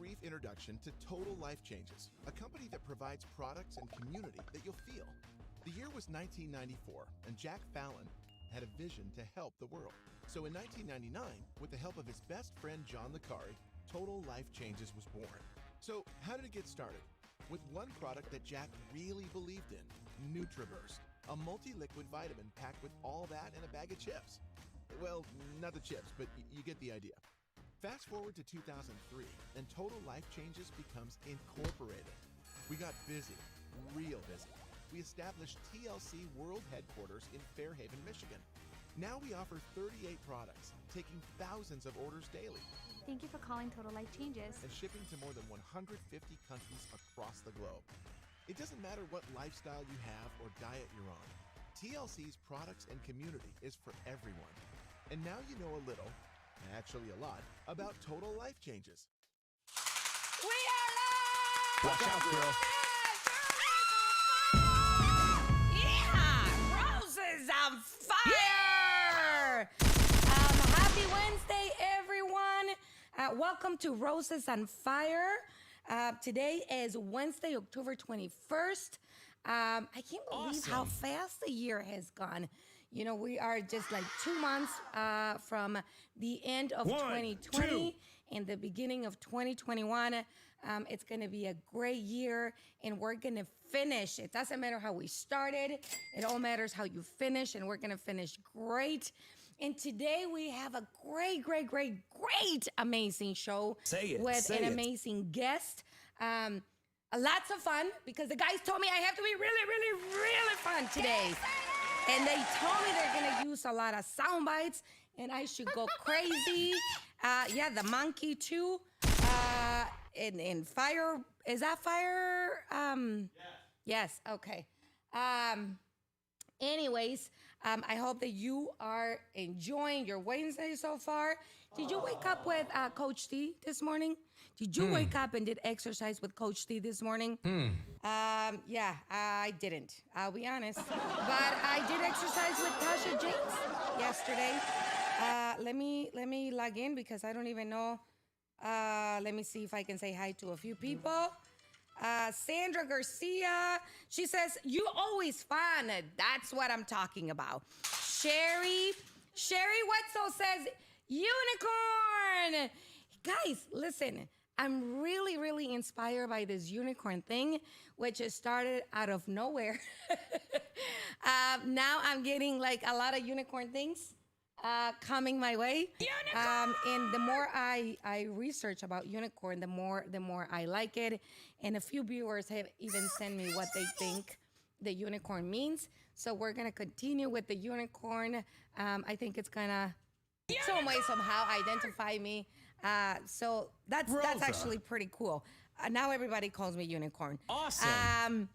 brief introduction to Total Life Changes, a company that provides products and community that you'll feel. The year was 1994, and Jack Fallon had a vision to help the world. So in 1999, with the help of his best friend John Licari, Total Life Changes was born. So how did it get started? With one product that Jack really believed in, NutriBurst, a multi-liquid vitamin packed with all that and a bag of chips. Well, not the chips, but you get the idea. Fast forward to 2003, and Total Life Changes becomes incorporated. We got busy, real busy. We established TLC World Headquarters in Fairhaven, Michigan. Now we offer 38 products, taking thousands of orders daily. Thank you for calling Total Life Changes. And shipping to more than 150 countries across the globe. It doesn't matter what lifestyle you have or diet you're on. TLC's products and community is for everyone. And now you know a little, actually a lot, about Total Life Changes. We are live! Watch out, girl. Yeah! Rosa's on fire! Happy Wednesday, everyone. Welcome to Rosa's on Fire. Today is Wednesday, October 21st. I can't believe how fast the year has gone. You know, we are just like 2 months from the end of 2020 and the beginning of 2021. It's going to be a great year, and we're going to finish. It doesn't matter how we started. It all matters how you finish, and we're going to finish great. And today we have a great, amazing show with an amazing guest. Lots of fun, because the guys told me I have to be really fun today. And they told me they're gonna use a lot of sound bites, and I should go crazy. Yeah, the monkey too. And fire, is that fire? Yes, okay. Anyways, I hope that you are enjoying your Wednesday so far. Did you wake up with Coach T this morning? Did you wake up and did exercise with Coach T this morning? Yeah, I didn't. I'll be honest. But I did exercise with Tasha James yesterday. Let me log in, because I don't even know. Let me see if I can say hi to a few people. Sandra Garcia, she says, you always fun. That's what I'm talking about. Sherry Wetzel says, unicorn. Guys, listen, I'm really inspired by this unicorn thing, which has started out of nowhere. Now I'm getting like a lot of unicorn things coming my way. And the more I research about unicorn, the more I like it. And a few viewers have even sent me what they think the unicorn means. So we're gonna continue with the unicorn. I think it's gonna some way, somehow identify me. So that's actually pretty cool. Now everybody calls me unicorn. Awesome.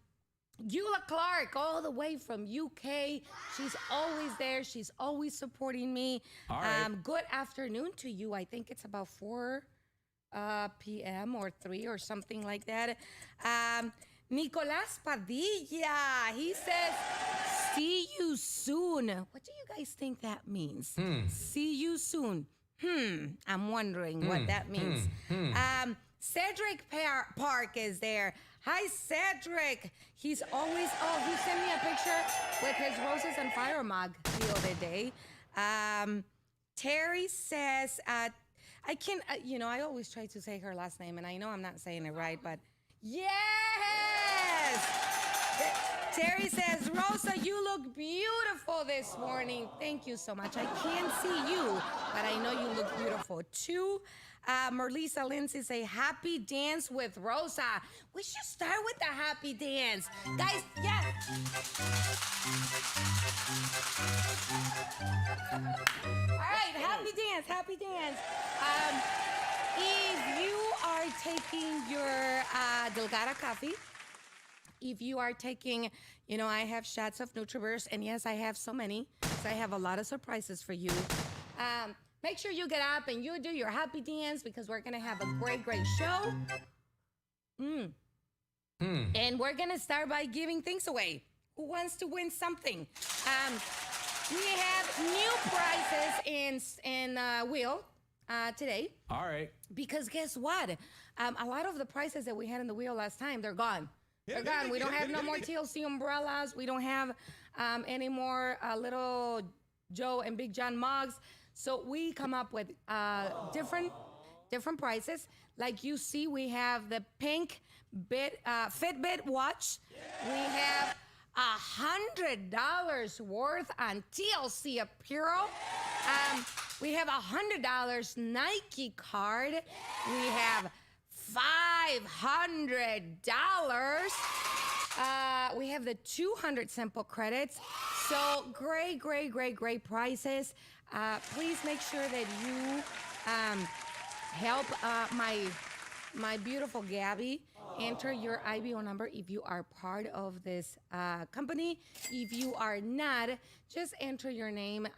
Eula Clark, all the way from UK. She's always there. She's always supporting me. All right. Good afternoon to you. I think it's about 4 p.m. or 3 or something like that. Nicolas Padilla, he says, see you soon. What do you guys think that means? See you soon. I'm wondering what that means. Cedric Park is there. Hi, Cedric. He's always, he sent me a picture with his Roses on Fire mug the other day. Terry says, I can, I always try to say her last name, and I know I'm not saying it right, but yes! Terry says, Rosa, you look beautiful this morning. Thank you so much. I can't see you, but I know you look beautiful too. Merlisa Lindsay say, happy dance with Rosa. We should start with the happy dance. Guys, yeah. All right, happy dance. If you are taking your Delgada coffee, if you are taking, I have shots of NutriBurst, and yes, I have so many, so I have a lot of surprises for you. Make sure you get up and you do your happy dance, because we're gonna have a great show. And we're gonna start by giving things away. Who wants to win something? We have new prizes in Wheel. today. All right. Because guess what? A lot of the prices that we had in the wheel last time, they're gone. They're gone. We don't have no more TLC umbrellas. We don't have any more Little Joe and Big John mugs. So we come up with different prices. Like you see, we have the pink Fitbit watch. We have $100 worth on TLC apparel. We have $100 Nike card. We have $500. We have the 200 simple credits. So great prices. Please make sure that you help my beautiful Gabby enter your IBO number if you are part of this company. If you are not, just enter your name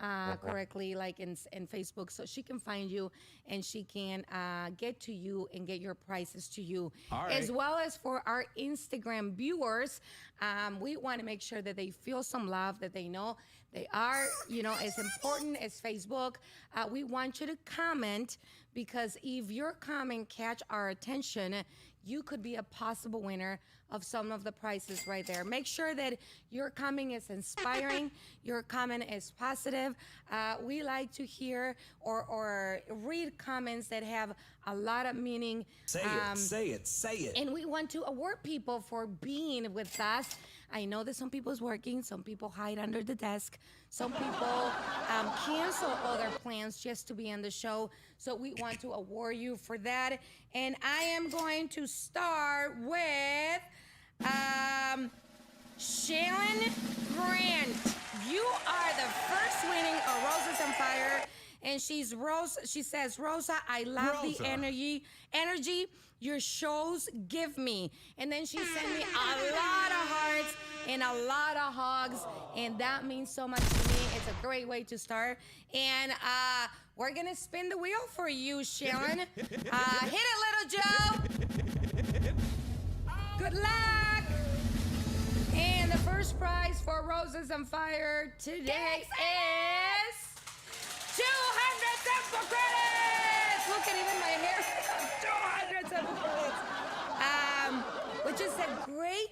correctly, like in Facebook, so she can find you and she can get to you and get your prices to you. All right. As well as for our Instagram viewers, we want to make sure that they feel some love, that they know they are, as important as Facebook. We want you to comment, because if your comment catch our attention, you could be a possible winner of some of the prizes right there. Make sure that your comment is inspiring, your comment is positive. We like to hear or read comments that have a lot of meaning. Say it. And we want to award people for being with us. I know that some people's working, some people hide under the desk, some people cancel all their plans just to be on the show. So we want to award you for that. And I am going to start with Sharon Grant. You are the first winning of Roses on Fire. And she says, Rosa, I love the energy your shows give me. And then she sent me a lot of hearts and a lot of hugs, and that means so much to me. It's a great way to start. And we're gonna spin the wheel for you, Sharon. Hit it, Little Joe. Good luck. And the first prize for Roses on Fire today is 200 simple credits. Look at even my hair. 200 simple credits. Which is a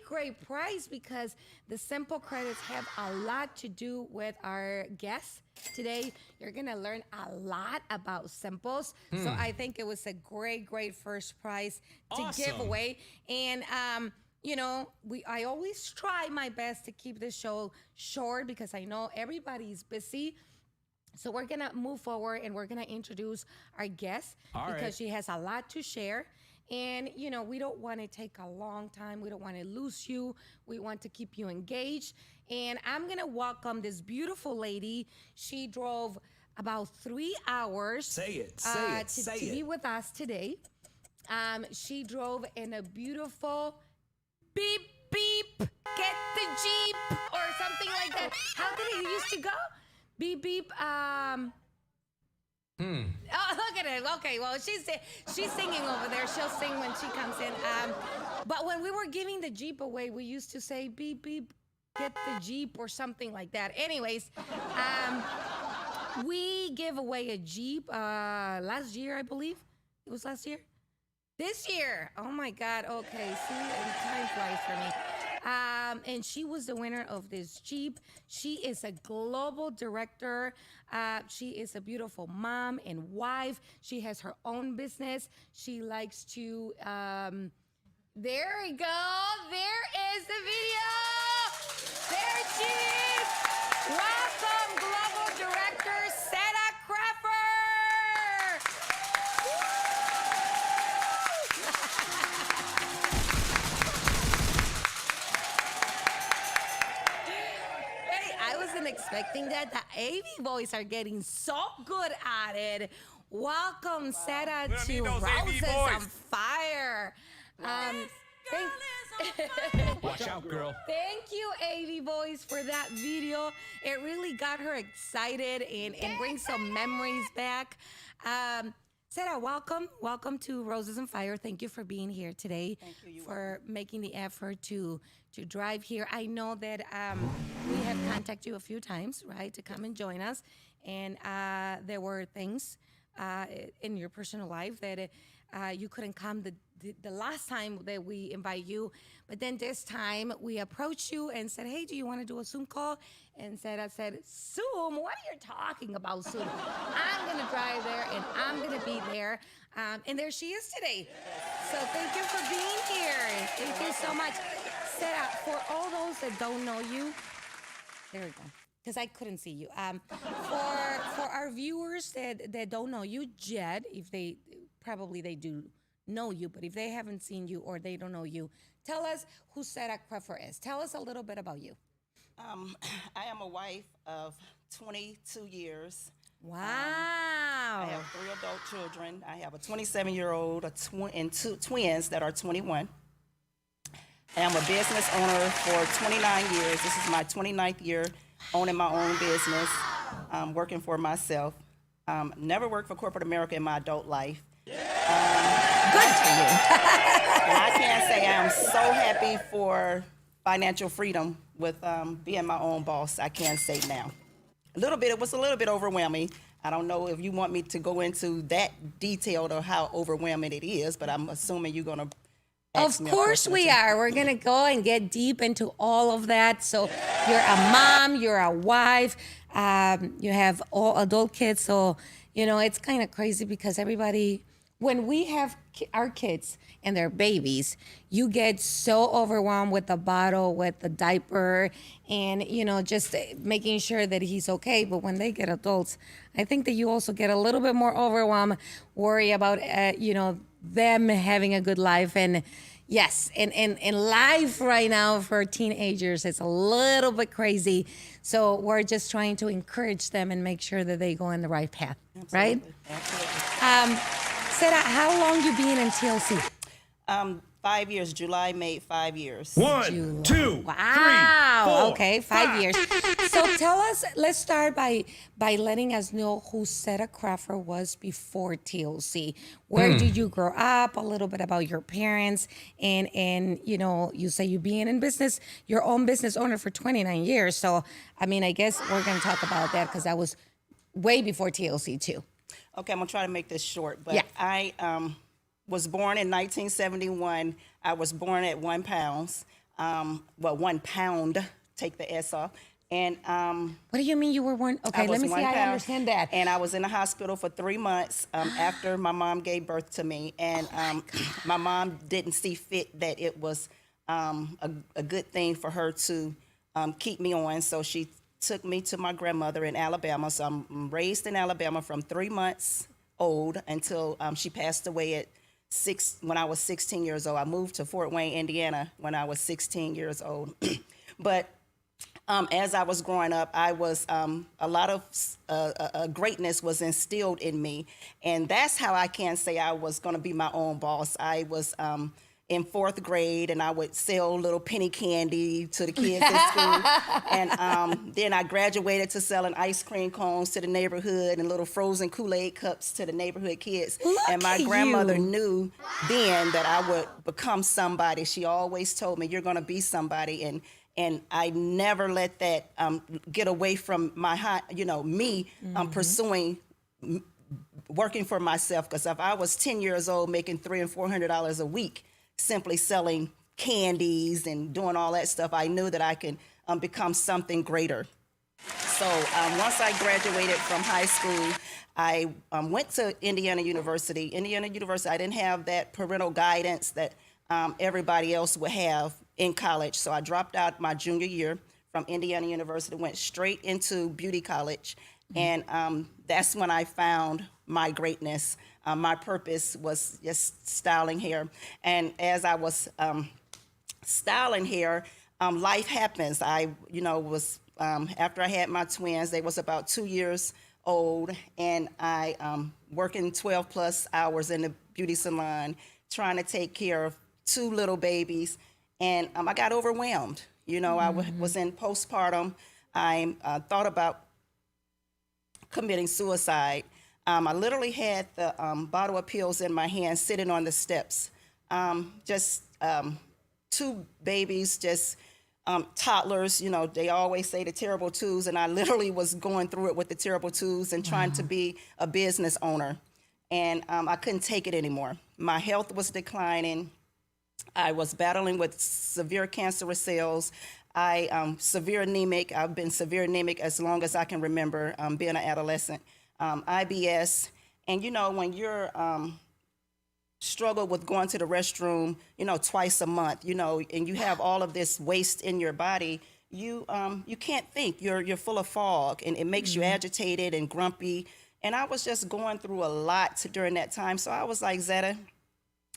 great prize, because the simple credits have a lot to do with our guests. Today, you're going to learn a lot about simples. So I think it was a great first prize to give away. And, I always try my best to keep the show short, because I know everybody's busy. So we're going to move forward and we're going to introduce our guest, because she has a lot to share. And, we don't want to take a long time. We don't want to lose you. We want to keep you engaged. And I'm going to welcome this beautiful lady. She drove about 3 hours to be with us today. She drove in a beautiful beep, beep, get the Jeep, or something like that. How did it used to go? Beep, beep, Oh, look at it. Okay, well, she's singing over there. She'll sing when she comes in. But when we were giving the Jeep away, we used to say, beep, beep, get the Jeep, or something like that. Anyways, we gave away a Jeep last year, I believe. It was last year? This year. Oh, my God. Okay, see, time flies for me. And she was the winner of this Jeep. She is a global director. She is a beautiful mom and wife. She has her own business. She likes to, there we go. There is the video. There she is. Welcome, global director, Sarah Craffer. I wasn't expecting that. The AV boys are getting so good at it. Welcome, Sarah, to Roses on Fire. Watch out, girl. Thank you, AV boys, for that video. It really got her excited and brings some memories back. Sarah, welcome. Welcome to Roses on Fire. Thank you for being here today. Thank you. For making the effort to drive here. I know that we have contacted you a few times, right, to come and join us. And there were things in your personal life that you couldn't come the last time that we invite you, but then this time we approached you and said, hey, do you want to do a Zoom call? And I said, Zoom? What are you talking about, Zoom? I'm going to drive there and I'm going to be there. And there she is today. So thank you for being here. Thank you so much. Sarah, for all those that don't know you, there we go, because I couldn't see you. For our viewers that don't know you, Jed, if they do know you, but if they haven't seen you or they don't know you, tell us who Sarah Creffer is. Tell us a little bit about you. I am a wife of 22 years. Wow. I have 3 adult children. I have a 27-year-old and 2 twins that are 21. I am a business owner for 29 years. This is my 29th year owning my own business, working for myself. Never worked for corporate America in my adult life. Good for you. And I can say I am so happy for financial freedom with being my own boss. I can say now. It was a little bit overwhelming. I don't know if you want me to go into that detail of how overwhelming it is, but I'm assuming you're going to ask me a question. Of course we are. We're going to go and get deep into all of that. So you're a mom, you're a wife, you have all adult kids. So, it's kind of crazy because everybody, when we have our kids and their babies, you get so overwhelmed with the bottle, with the diaper, and, just making sure that he's okay. But when they get adults, I think that you also get a little bit more overwhelmed, worry about, them having a good life. And yes, and life right now for teenagers is a little bit crazy. So we're just trying to encourage them and make sure that they go in the right path, right? Absolutely. Sarah, how long you been in TLC? 5 years. July made 5 years. 1, 2, Wow. 3, 4, Okay, 5 years. So tell us, let's start by letting us know who Sarah Creffer was before TLC. Where did you grow up? A little bit about your parents, and you say you being in business, your own business owner for 29 years. So I guess we're gonna talk about that because that was way before TLC too. Okay, I'm gonna try to make this short, but Yeah. I was born in 1971. I was born at 1 pound. 1 pound, take the S off. And What do you mean you were born? Okay, I was let me see. 1 I pound, understand that. And I was in the hospital for 3 months after my mom gave birth to me. And my mom didn't see fit that it was a good thing for her to keep me on. So she took me to my grandmother in Alabama. So I'm raised in Alabama from 3 months old until she passed away at when I was 16 years old. I moved to Fort Wayne, Indiana when I was 16 years old. But as I was growing up, I was a lot of greatness was instilled in me. And that's how I can say I was going to be my own boss. I was in 4th grade, and I would sell little penny candy to the kids in school. And then I graduated to selling ice cream cones to the neighborhood and little frozen Kool-Aid cups to the neighborhood kids. And my grandmother knew then that I would become somebody. She always told me, you're going to be somebody. And I never let that get away from my, me pursuing working for myself. Because if I was 10 years old making $300 and $400 a week, simply selling candies and doing all that stuff, I knew that I can become something greater. So once I graduated from high school, I went to Indiana University. I didn't have that parental guidance that everybody else would have in college. So I dropped out my junior year from Indiana University, went straight into beauty college. And that's when I found my greatness. My purpose was just styling hair. And as I was styling hair, life happens. I, was, after I had my twins, they was about 2 years old, and I working 12 plus hours in the beauty salon, trying to take care of 2 little babies. And I got overwhelmed. I was in postpartum. I thought about committing suicide. I literally had the bottle of pills in my hand sitting on the steps. Just 2 babies, just toddlers, they always say the terrible twos, and I literally was going through it with the terrible twos and trying to be a business owner. and I couldn't take it anymore. My health was declining. I was battling with severe cancerous cells. Severe anemic. I've been severe anemic as long as I can remember, being an adolescent. IBS. And, when you're struggle with going to the restroom, twice a month, and you have all of this waste in your body, you can't think. You're full of fog, and it makes you agitated and grumpy. And I was just going through a lot during that time. So I was like, Zetta,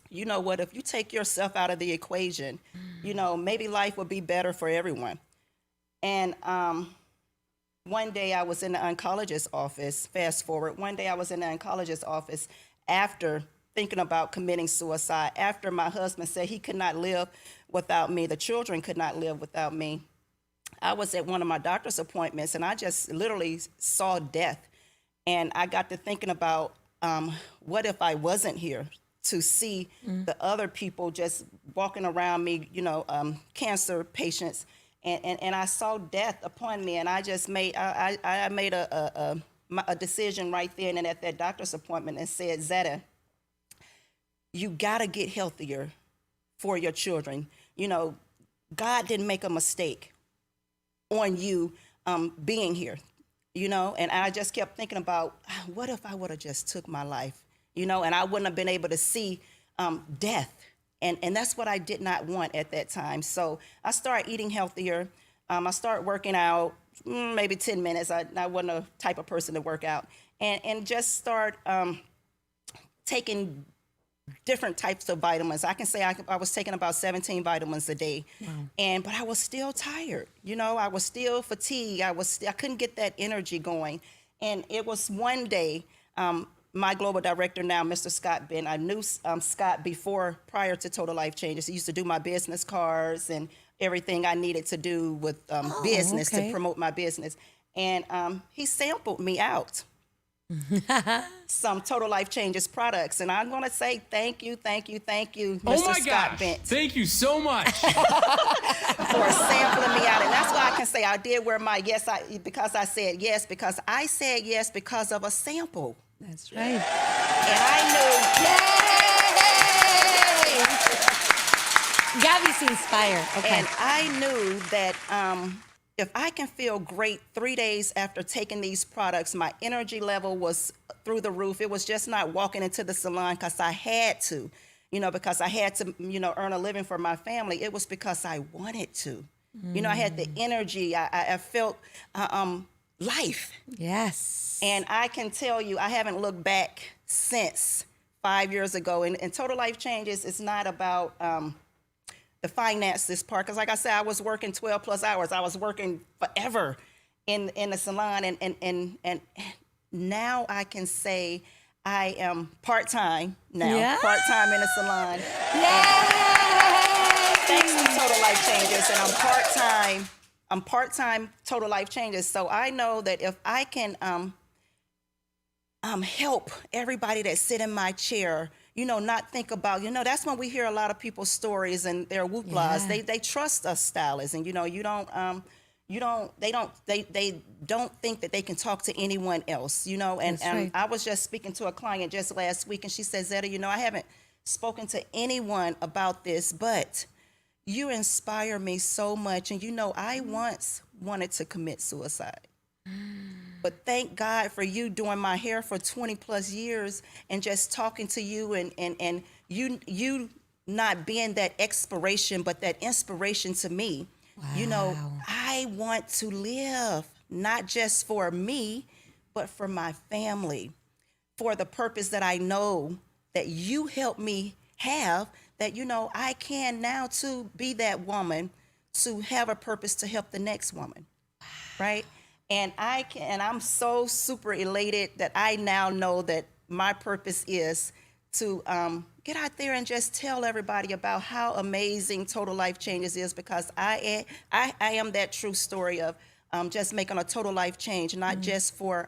you know what? If you take yourself out of the equation, maybe life would be better for everyone. And one day I was in the oncologist's office. Fast forward. One day I was in the oncologist's office after thinking about committing suicide, after my husband said he could not live without me. The children could not live without me. I was at one of my doctor's appointments, and I just literally saw death. And I got to thinking about what if I wasn't here to see the other people just walking around me, cancer patients. And I saw death upon me, and I just made I made a decision right then and at that doctor's appointment and said, Zetta, you gotta get healthier for your children. God didn't make a mistake on you being here, and I just kept thinking about what if I would have just took my life, and I wouldn't have been able to see death. And that's what I did not want at that time. So I started eating healthier. I started working out, maybe 10 minutes. I wasn't a type of person to work out. And just start taking different types of vitamins. I can say I was taking about 17 vitamins a day. Wow. But I was still tired. I was still fatigued. I couldn't get that energy going. And it was one day, my global director now, Mr. Scott Ben, I knew Scott prior to Total Life Changes. He used to do my business cards and everything I needed to do with business to promote my business. And he sampled me out some Total Life Changes products. And I'm going to say thank you, Mr. Oh my Scott gosh. Bent. Thank you so much. For sampling me out. And that's why I can say I did wear my because I said yes, because I said yes because of a sample. That's right. And I knew. Yay! Gabby's inspired. Okay. And I knew that if I can feel great 3 days after taking these products, my energy level was through the roof. It was just not walking into the salon because I had to, because I had to, earn a living for my family. It was because I wanted to. I had the energy. I felt life. Yes. And I can tell you, I haven't looked back since 5 years ago. And Total Life Changes is not about the finances part. Because like I said, I was working 12 plus hours. I was working forever in the salon. And now I can say I am part-time now. Yeah. Part-time in the salon. Yay! Thanks to Total Life Changes. And I'm part-time Total Life Changes. So I know that if I can help everybody that sit in my chair, not think about, that's when we hear a lot of people's stories and their whooplas. Yeah. They trust us stylists, and they don't think that they can talk to anyone else, and right. I was just speaking to a client just last week, and she said, Zetta, I haven't spoken to anyone about this, but you inspire me so much. And I once wanted to commit suicide. But thank God for you doing my hair for 20 plus years and just talking to you and you not being that expiration, but that inspiration to me. Wow. I want to live not just for me, but for my family, for the purpose that I know that you helped me have, that, I can now too be that woman to have a purpose to help the next woman, right? And I'm so super elated that I now know that my purpose is to get out there and just tell everybody about how amazing Total Life Changes is, because I am that true story of just making a total life change, not just for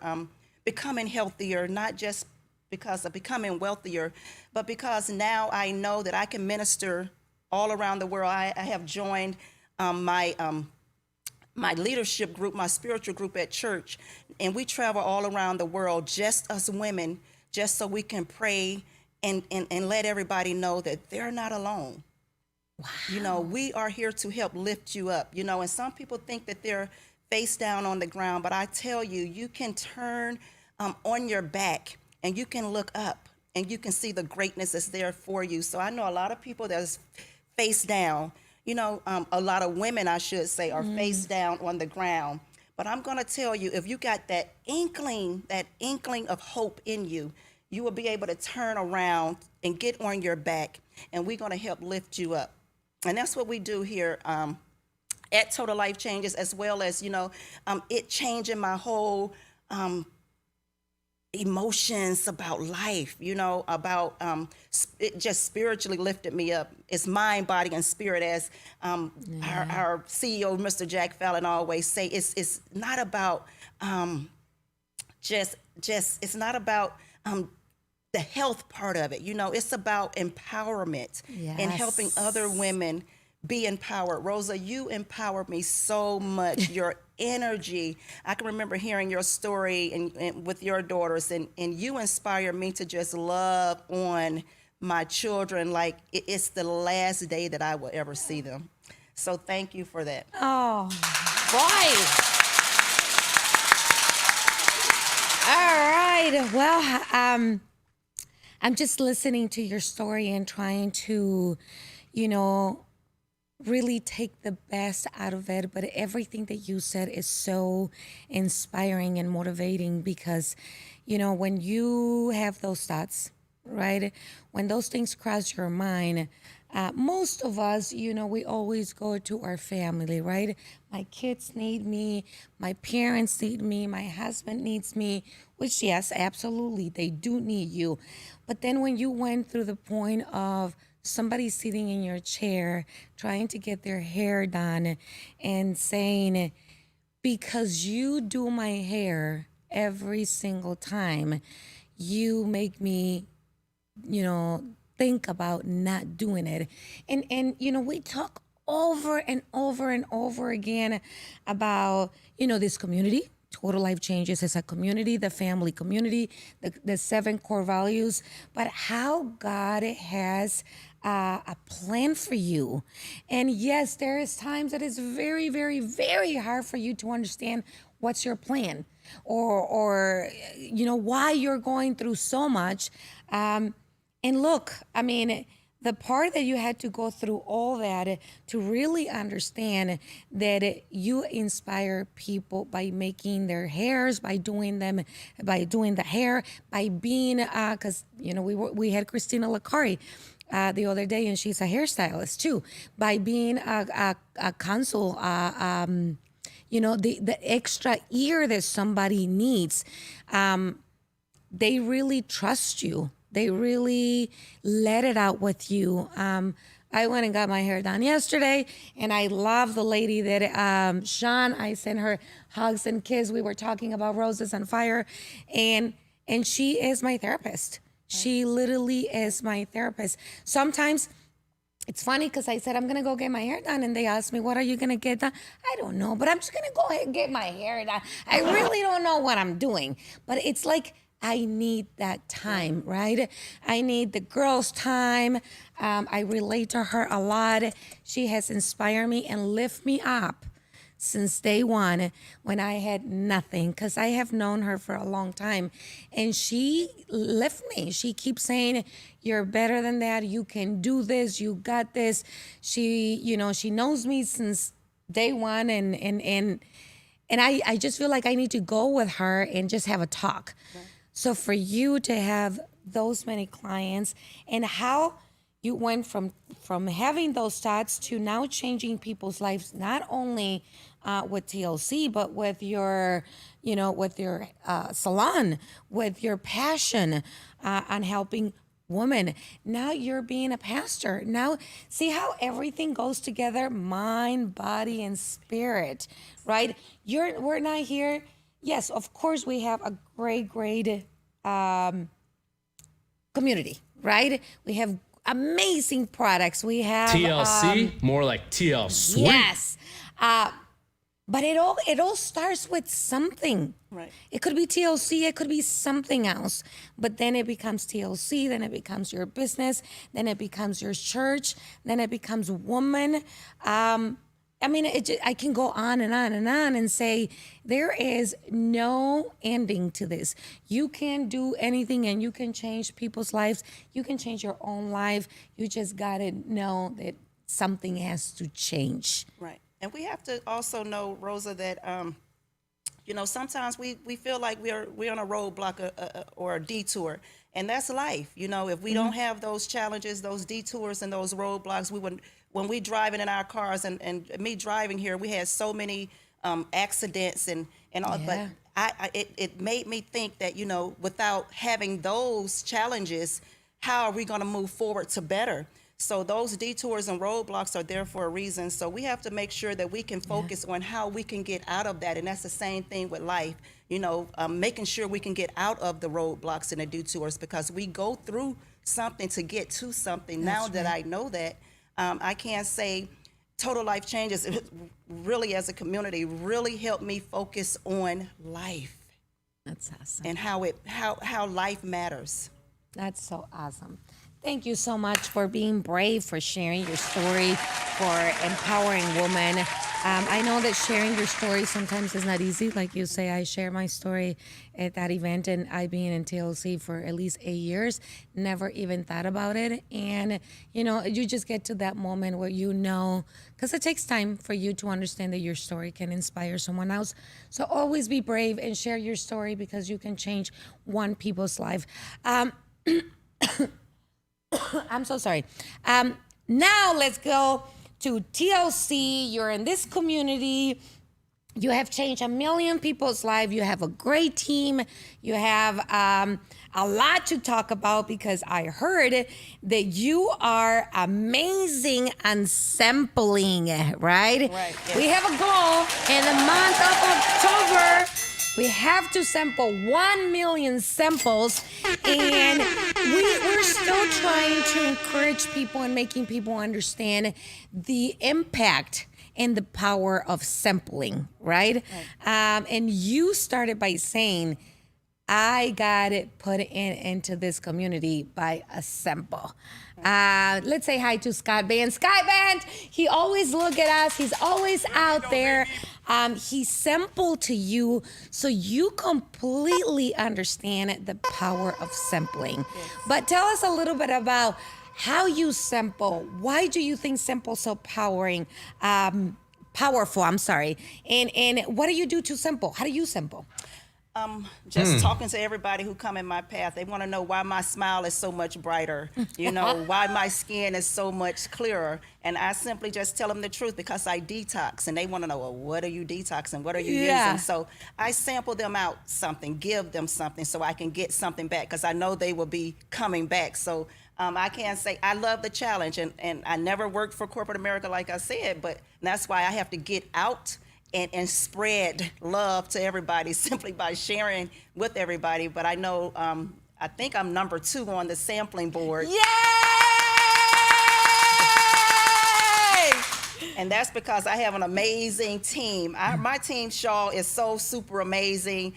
becoming healthier, not just because of becoming wealthier, but because now I know that I can minister all around the world. I have joined my leadership group, my spiritual group at church, and we travel all around the world, just us women, just so we can pray and let everybody know that they're not alone. Wow. You know, we are here to help lift you up, you know, and some people think that they're face down on the ground, but I tell you, you can turn on your back and you can look up and you can see the greatness that's there for you. So I know a lot of people that's face down, you know, a lot of women, I should say, are face down on the ground. But I'm going to tell you, if you got that inkling of hope in you, you will be able to turn around and get on your back, and we're going to help lift you up. And that's what we do here at Total Life Changes, as well as, you know, it changing my whole emotions about life, you know, about it just spiritually lifted me up. It's mind, body, and spirit, as our CEO, Mr. Jack Fallon, always say. It's not about it's not about the health part of it. You know, it's about empowerment and helping other women be empowered. Rosa, you empowered me so much. Your energy. I can remember hearing your story and with your daughters, and you inspire me to just love on my children like it's the last day that I will ever see them. So thank you for that. Oh, boy. All right. Well, I'm just listening to your story and trying to, you know, really take the best out of it. But everything that you said is so inspiring and motivating, because, you know, when you have those thoughts, right, when those things cross your mind, most of us, you know, we always go to our family, right? My kids need me, my parents need me, my husband needs me, which, yes, absolutely, they do need you. But then when you went through the point of somebody sitting in your chair trying to get their hair done and saying, because you do my hair every single time, you make me, you know, think about not doing it. And you know, we talk over and over and over again about, you know, this community. Total Life Changes is a community, the family community, the 7 core values, but how God has a plan for you. And yes, there is times that it's very, very, very hard for you to understand what's your plan, or you know, why you're going through so much. And look, I mean, the part that you had to go through all that to really understand that you inspire people by making their hairs, by doing the hair, by being, because, you know, we had Christina Lacari the other day, and she's a hairstylist too, by being a consul, you know, the extra ear that somebody needs. They really trust you. They really let it out with you. I went and got my hair done yesterday, and I love the lady that, Sean, I sent her hugs and kisses. We were talking about Roses on Fire, and she is my therapist. She literally is my therapist. Sometimes it's funny because I said, I'm going to go get my hair done, and they asked me, what are you going to get done? I don't know, but I'm just going to go ahead and get my hair done. I really don't know what I'm doing, but it's like, I need that time, right? I need the girls' time. I relate to her a lot. She has inspired me and lift me up since day one when I had nothing, because I have known her for a long time. And she lifted me. She keeps saying, you're better than that. You can do this. You got this. She, you know, she knows me since day one. And I just feel like I need to go with her and just have a talk. Right. So for you to have those many clients, and how you went from having those thoughts to now changing people's lives, not only with TLC, but with your, you know, with your salon, with your passion on helping women. Now you're being a pastor. Now see how everything goes together, mind, body, and spirit, right? We're not here. Yes, of course, we have a great community, right? We have amazing products. We have TLC, more like TL Sweet. Yes. But it all starts with something. Right. It could be TLC, it could be something else. But then it becomes TLC, then it becomes your business, then it becomes your church, then it becomes woman. I mean, I can go on and on and on and say there is no ending to this. You can do anything and you can change people's lives. You can change your own life. You just got to know that something has to change. Right. And we have to also know, Rosa, that sometimes we feel like we're on a roadblock or a detour, and that's life. If we don't have those challenges, those detours, and those roadblocks, when we driving in our cars, and me driving here, we had so many accidents and all. Yeah. But it made me think that without having those challenges, how are we going to move forward to better? So those detours and roadblocks are there for a reason. So we have to make sure that we can focus on how we can get out of that. And that's the same thing with life, making sure we can get out of the roadblocks and the detours, because we go through something to get to something. Now that I know that, I can say Total Life Changes really, as a community, really helped me focus on life. That's awesome. And how life matters. That's so awesome. Thank you so much for being brave, for sharing your story, for empowering women. I know that sharing your story sometimes is not easy. Like you say, I share my story at that event, and I've been in TLC for at least 8 years, never even thought about it. And, you just get to that moment where because it takes time for you to understand that your story can inspire someone else. So always be brave and share your story, because you can change one people's life. I'm so sorry. Now let's go to TLC. You're in this community. You have changed 1 million people's lives. You have a great team. You have a lot to talk about, because I heard that you are amazing on sampling, right? Right, yes. We have a goal in the month of October. We have to sample 1 million samples, and we're still trying to encourage people and making people understand the impact and the power of sampling, right? And you started by saying, I got it put into this community by a sample. Let's say hi to Scott Band. Scott Band, he always look at us. He's always out there. He sampled to you, so you completely understand the power of sampling. Yes. But tell us a little bit about how you sample. Why do you think sample so powerful? I'm sorry. And what do you do to sample? How do you sample? Just talking to everybody who come in my path. They want to know why my smile is so much brighter, why my skin is so much clearer. And I simply just tell them the truth, because I detox, and they want to know, well, what are you detoxing? What are you using? So I sample them out something, give them something, so I can get something back, because I know they will be coming back. So I can say I love the challenge, and I never worked for corporate America, like I said, but that's why I have to get out and spread love to everybody simply by sharing with everybody. But I know, I think I'm number 2 on the sampling board. Yay! And that's because I have an amazing team. My team, Shaw, is so super amazing.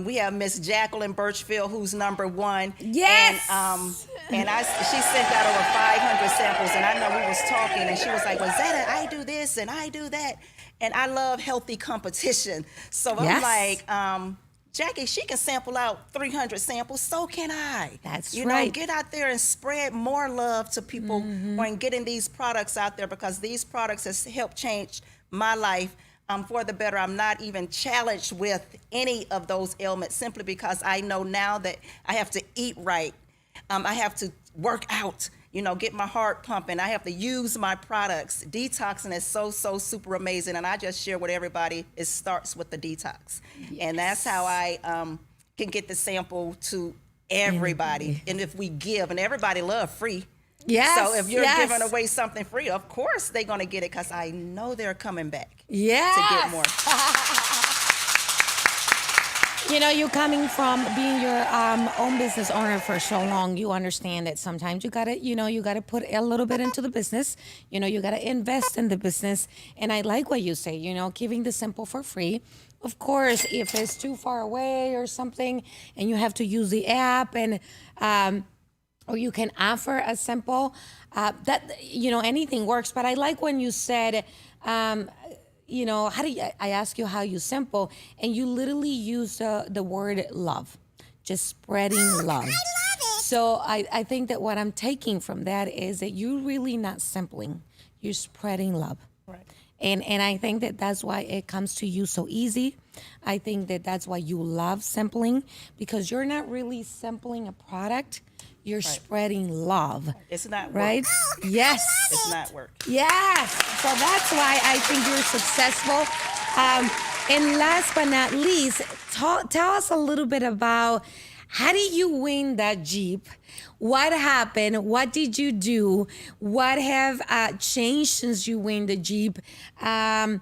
We have Miss Jacqueline Birchfield, who's number 1. Yes! And she sent out over 500 samples, and I know we was talking, and she was like, well, Zeta, I do this and I do that. And I love healthy competition. So I'm like, Jackie, she can sample out 300 samples, so can I. That's right. Get out there and spread more love to people when getting these products out there, because these products has helped change my life for the better. I'm not even challenged with any of those ailments, simply because I know now that I have to eat right. I have to work out, get my heart pumping. I have to use my products. Detoxing is so super amazing. And I just share with everybody, it starts with the detox. Yes. And that's how I can get the sample to everybody. And if we give, and everybody love free. Yes. So if you're giving away something free, of course they're going to get it, because I know they're coming back to get more. You know, you coming from being your own business owner for so long, you understand that sometimes you gotta put a little bit into the business. You know, you gotta invest in the business. And I like what you say, giving the simple for free. Of course, if it's too far away or something and you have to use the app and or you can offer a simple, anything works. But I like when you said, I ask you how you simple, and you literally use the word love, just spreading love. I love it. So I think that what I'm taking from that is that you're really not simpling, you're spreading love. Right. And I think that that's why it comes to you so easy. I think that that's why you love simpling, because you're not really simpling a product. You're spreading love. It's not work. Right? Yes. It's not work. Yes. So that's why I think you're successful. And last but not least, tell us a little bit about how did you win that Jeep? What happened? What did you do? What have changed since you win the Jeep? Has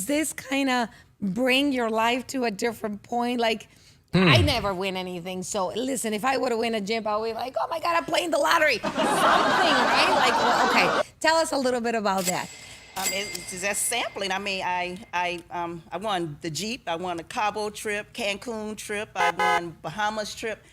this kind of bring your life to a different point? Like, I never win anything. So listen, if I would have won a Jeep, I would be like, oh my God, I'm playing the lottery. Something, right? Like, well, okay. Tell us a little bit about that. It's just sampling. I mean, I won the Jeep. I won a Cabo trip, Cancun trip. I won Bahamas trip.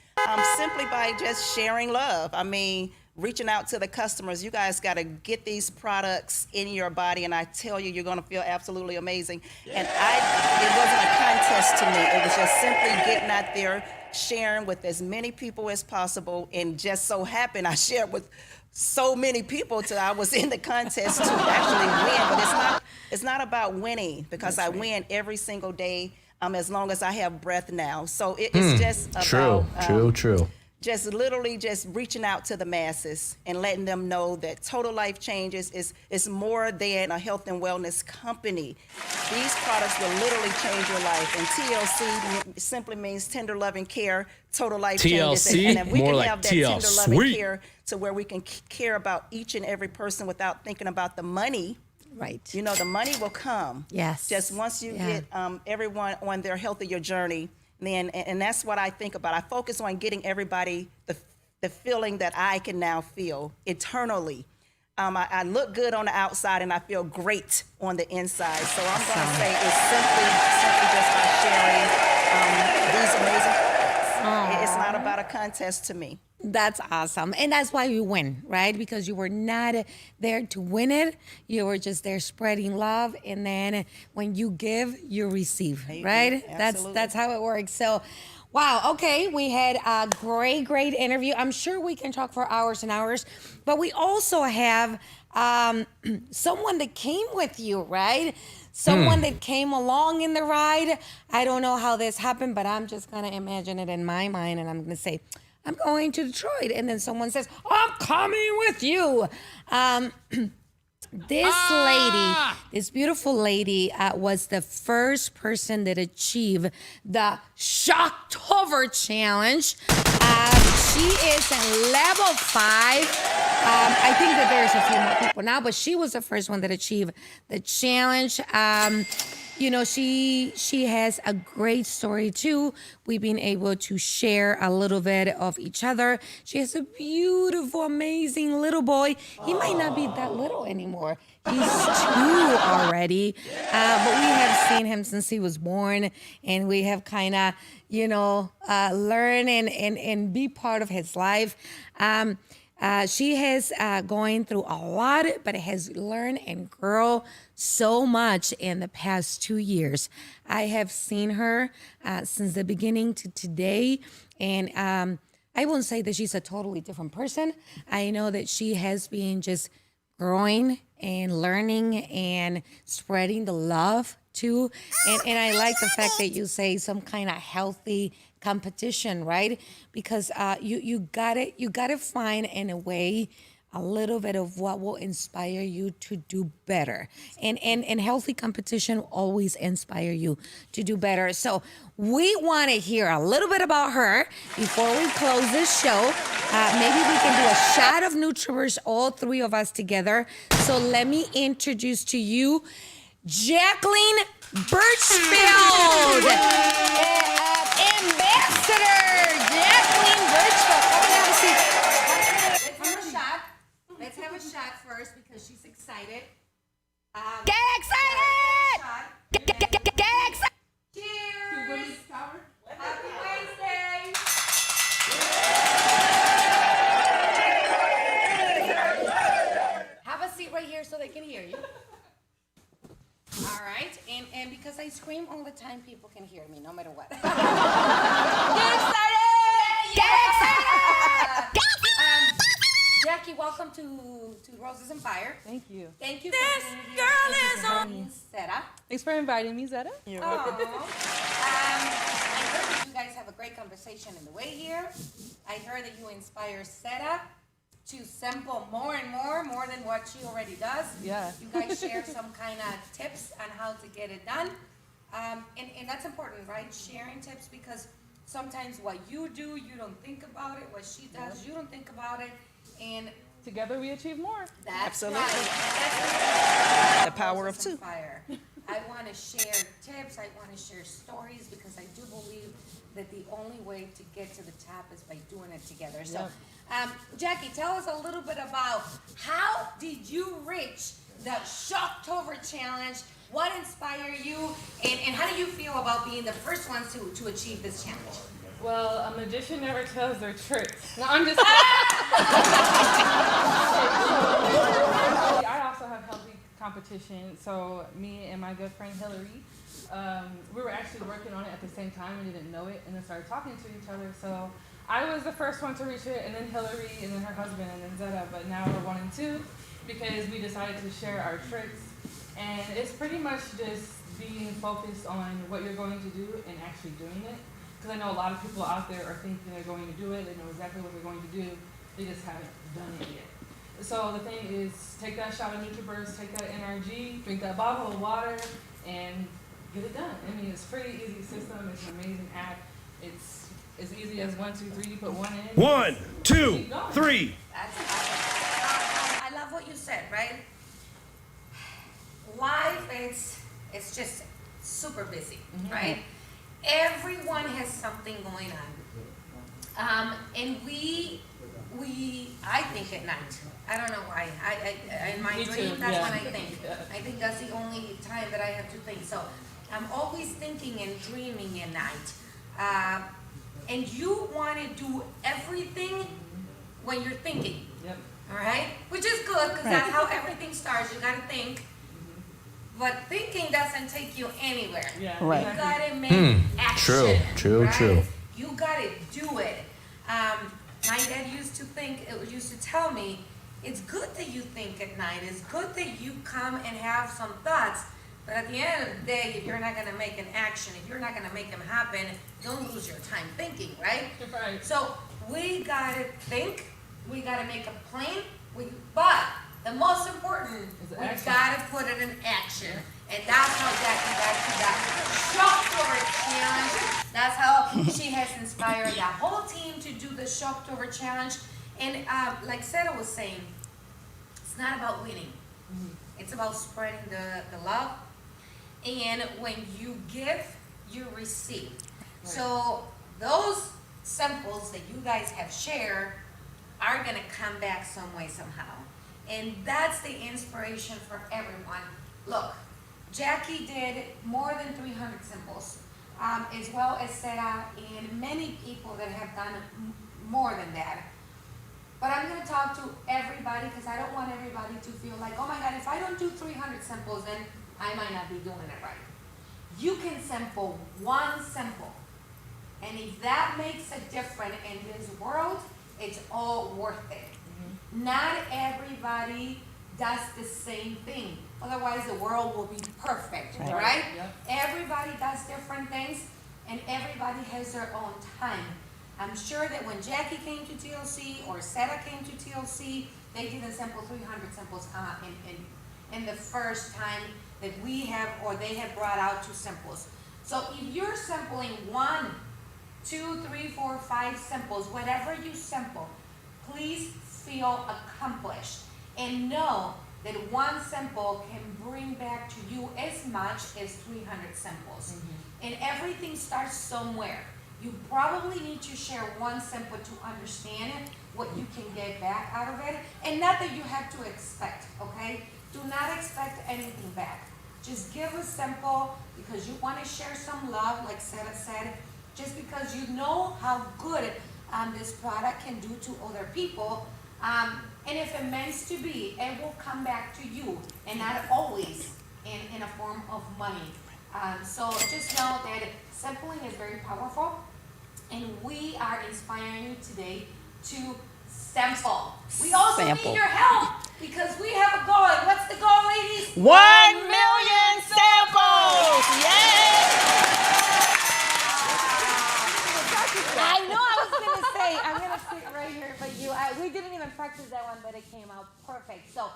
Simply by just sharing love. I mean, reaching out to the customers. You guys got to get these products in your body, and I tell you, you're going to feel absolutely amazing. Yeah. And it wasn't a contest to me. It was just simply getting out there, sharing with as many people as possible, and just so happened I shared with so many people till I was in the contest to actually win. But it's not about winning, because I win every single day, as long as I have breath now. So it's just about true. Just literally just reaching out to the masses and letting them know that Total Life Changes is more than a health and wellness company. These products will literally change your life. And TLC simply means tender loving care, Total Life Changes. And if we can have that tender loving care to where we can care about each and every person without thinking about the money. Right. The money will come. Yes. Just once you get everyone on their healthier journey. And that's what I think about. I focus on getting everybody the feeling that I can now feel eternally. I look good on the outside and I feel great on the inside. So I'm going to say it's simply just by sharing these amazing. It's not about a contest to me. That's awesome. And that's why you win, right? Because you were not there to win it. You were just there spreading love. And then when you give, you receive, right? That's how it works. So, wow. Okay. We had a great interview. I'm sure we can talk for hours and hours, but we also have someone that came with you, right? Someone that came along in the ride. I don't know how this happened, but I'm just going to imagine it in my mind. And I'm going to say, I'm going to Detroit. And then someone says, I'm coming with you. This beautiful lady was the first person that achieved the Shocktober Challenge. She is in level 5. I think that there's a few more people now, but she was the first one that achieved the challenge. She has a great story too. We've been able to share a little bit of each other. She has a beautiful, amazing little boy. He might not be that little anymore. He's 2 already. But we have seen him since he was born, and we have kind of, learn and be part of his life. She has going through a lot, but has learned and grown so much in the past 2 years. I have seen her since the beginning to today, and I won't say that she's a totally different person. I know that she has been just growing and learning and spreading the love too. And I like the fact that you say some kind of healthy competition, right? Because you gotta find in a way a little bit of what will inspire you to do better. And healthy competition will always inspire you to do better. So we want to hear a little bit about her before we close this show. Maybe we can do a shot of Nutriverse, all 3 of us together. So let me introduce to you Jacqueline Birchfield, Ambassador Jacqueline Birchfield. Come and have a seat. Let's have a shot. Let's have a shot first because she's excited. Get excited! Get excited! Cheers! Happy Wednesday! Have a seat right here so they can hear you. All right, and because I scream all the time, people can hear me no matter what. Get excited! Get excited! Jackie, welcome to Roses and Fire. Thank you. Thank you for being here. Thank you for having Zeta. Thanks for inviting me, Zeta. I heard that you guys have a great conversation in the way here. I heard that you inspire Zeta to sample more and more than what she already does. Yeah. You guys share some kind of tips on how to get it done. And that's important, right? Sharing tips, because sometimes what you do, you don't think about it. What she does, you don't think about it. And Together we achieve more. that's Absolutely. right. That's The power of Roses and two. Fire. I want to share tips. I want to share stories because I do believe that the only way to get to the top is by doing it together. So, Jackie, tell us a little bit about how did you reach the Shocktober Challenge? What inspired you? And how do you feel about being the first ones to achieve this challenge? Well, a magician never tells their tricks. No, I'm just kidding. I also have healthy competition. So me and my good friend Hillary, we were actually working on it at the same time and didn't know it, and then started talking to each other. So I was the first one to reach it, and then Hillary, and then her husband, and then Zeta. But now we're 1 and 2 because we decided to share our tricks. And it's pretty much just being focused on what you're going to do and actually doing it. Because I know a lot of people out there are thinking they're going to do it, they know exactly what they're going to do, they just haven't done it yet. So the thing is, take that shot of NutriBurst, take that NRG, drink that bottle of water, and get it done. I mean, it's a pretty easy system, it's an amazing app. It's as easy as 1, 2, 3, you put one in. 1, 2, 3. That's I love what you said, right? Life, it's just super busy, right? Everyone has something going on. And I think at night. I don't know why. In my Me dream, too, that's yeah. when I think. I think that's the only time that I have to think. So I'm always thinking and dreaming at night. And you want to do everything when you're thinking. Yep. All right? Which is good, because that's how everything starts. You got to think. But thinking doesn't take you anywhere. Yeah. Right. You gotta make action. True. You gotta do it. My dad used to tell me, it's good that you think at night. It's good that you come and have some thoughts. But at the end of the day, if you're not gonna make an action, if you're not gonna make them happen, don't lose your time thinking, right? Right. So we gotta think. We gotta make a plan. But the most important, we action. gotta put it in action. And that's how Jackie got to that Shocktober Challenge. That's how she has inspired that whole team to do the Shocktober Challenge. And like Sarah was saying, it's not about winning. It's about spreading the love. And when you give, you receive. Right. So those samples that you guys have shared are gonna come back some way, somehow. And that's the inspiration for everyone. Look, Jackie did more than 300 samples, as well as Sarah and many people that have done more than that. But I'm gonna talk to everybody because I don't want everybody to feel like, oh my God, if I don't do 300 samples, then I might not be doing it right. You can sample one sample. And if that makes a difference in this world, it's all worth it. Not everybody does the same thing. Otherwise, the world will be perfect, right? Yep. Everybody does different things, and everybody has their own time. I'm sure that when Jackie came to TLC or Sarah came to TLC, they didn't sample 300 samples in the first time that we have, or they have brought out 2 samples. So if you're sampling 1, 2, 3, 4, 5 samples, whatever you sample, please feel accomplished and know that one sample can bring back to you as much as 300 samples. And everything starts somewhere. You probably need to share one sample to understand what you can get back out of it, and not that you have to expect, okay? Do not expect anything back. Just give a sample because you want to share some love, like Sarah said, just because you know how good this product can do to other people. And if it means to be, it will come back to you, and not always in a form of money. So just know that sampling is very powerful, and we are inspiring you today to sample. We also need your help because we have a goal. And what's the goal, ladies? 1 million samples! Yes! I know I was going to say, I'm going to sit right here, but we didn't even practice that one, but it came out perfect. So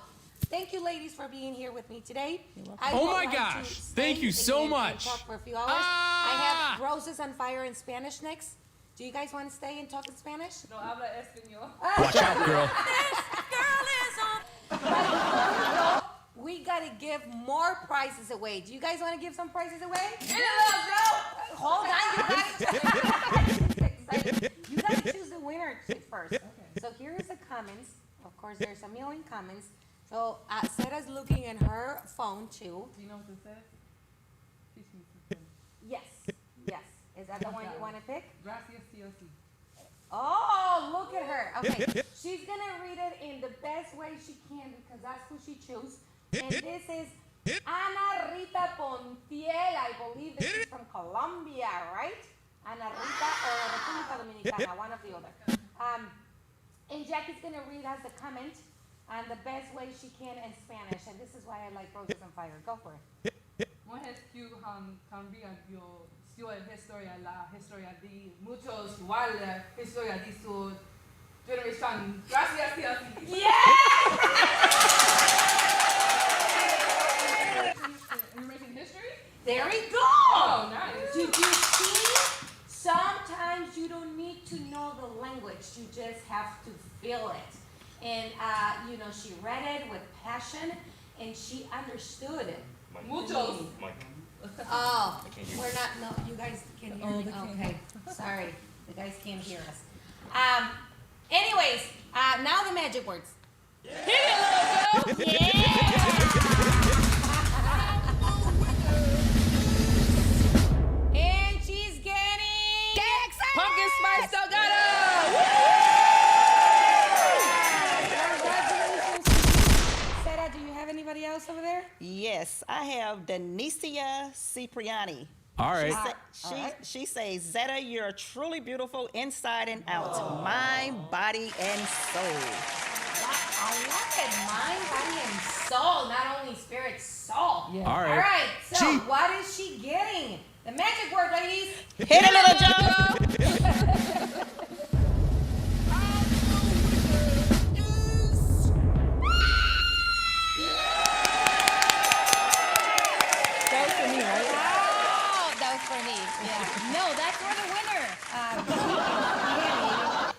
thank you, ladies, for being here with me today. Oh my gosh. Thank you so much. Talk for a few hours. I have Roses on Fire in Spanish next. Do you guys want to stay and talk in Spanish? No habla español. Watch out, girl. We gotta give more prizes away. Do you guys want to give some prizes away? Hold on, you gotta choose the winner first. Okay. So here is the comments. Of course, there's a million comments. So Sarah's looking at her phone too. Do you know what this says? Teach me something. Yes. Is that the one you want to pick? Gracias, TLC. Oh, look at her. Okay, she's gonna read it in the best way she can because that's who she chose. And this is Ana Rita Pontiel. I believe that she's from Colombia, right? Ana Rita or República Dominicana, one of the other. And Jackie's gonna read us the comment and the best way she can in Spanish. And this is why I like Roses on Fire. Go for it. TLCHQ cambia la historia de muchos, igual la historia de su generation. Gracias, TLC. You're making history? There we go. Oh, nice. Did you see? Sometimes you don't need to know the language. You just have to feel it. And, she read it with passion, and she understood it. Muchos. Oh, we're not, no, you guys can hear me? Okay, sorry, the guys can't hear us. Anyways, now the magic words. Hit it, little girl! Yeah! And she's getting... Pumpkin Spice Delgado! Congratulations. Sarah, do you have anybody else over there? Yes, I have Denicia Cipriani. All right. She says, Zeta, you're truly beautiful inside and out, mind, body, and soul. I love it. Mind, body, and soul. Not only spirit, soul. Yeah. All right. All right. So what is she getting? The magic word, ladies. Hit it, little Joe. No, that's for the winner.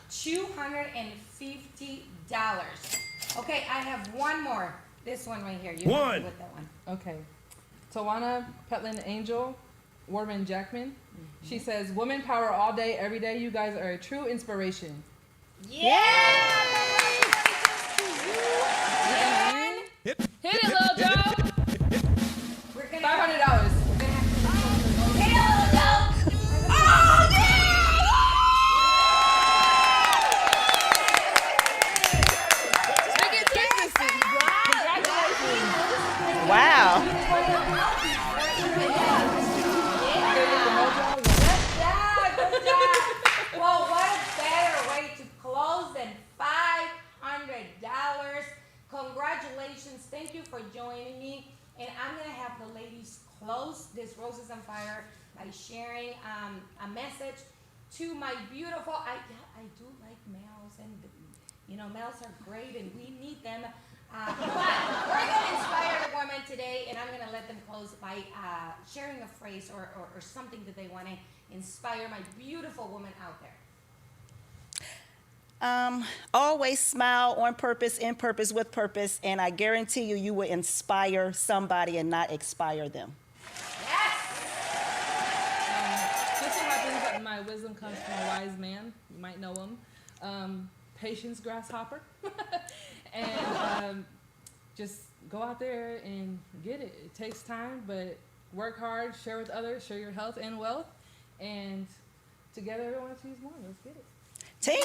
$250. Okay, I have one more. This one right here. You One. with that one. Okay. Tawana Petland Angel, Warman Jackman. She says, woman power all day, every day. You guys are a true inspiration. Yeah! Hit Hit it, Lil Joe. We're gonna $500. We're gonna have to hit it, little Joe. Oh, yeah! Wow. Good job. Well, what a better way to close than $500. Congratulations. Thank you for joining me. And I'm going to have the ladies close this Roses on Fire by sharing a message to my beautiful, I do like males, and males are great and we need them. But we're going to inspire the women today, and I'm going to let them close by sharing a phrase or something that they want to inspire my beautiful woman out there. Always smile on purpose, in purpose, with purpose, and I guarantee you, you will inspire somebody and not expire them. Just so happens that my wisdom comes from a wise man. You might know him. Patience Grasshopper. And just go out there and get it. It takes time, but work hard, share with others, share your health and wealth, and together everyone achieves more. Let's get it. Team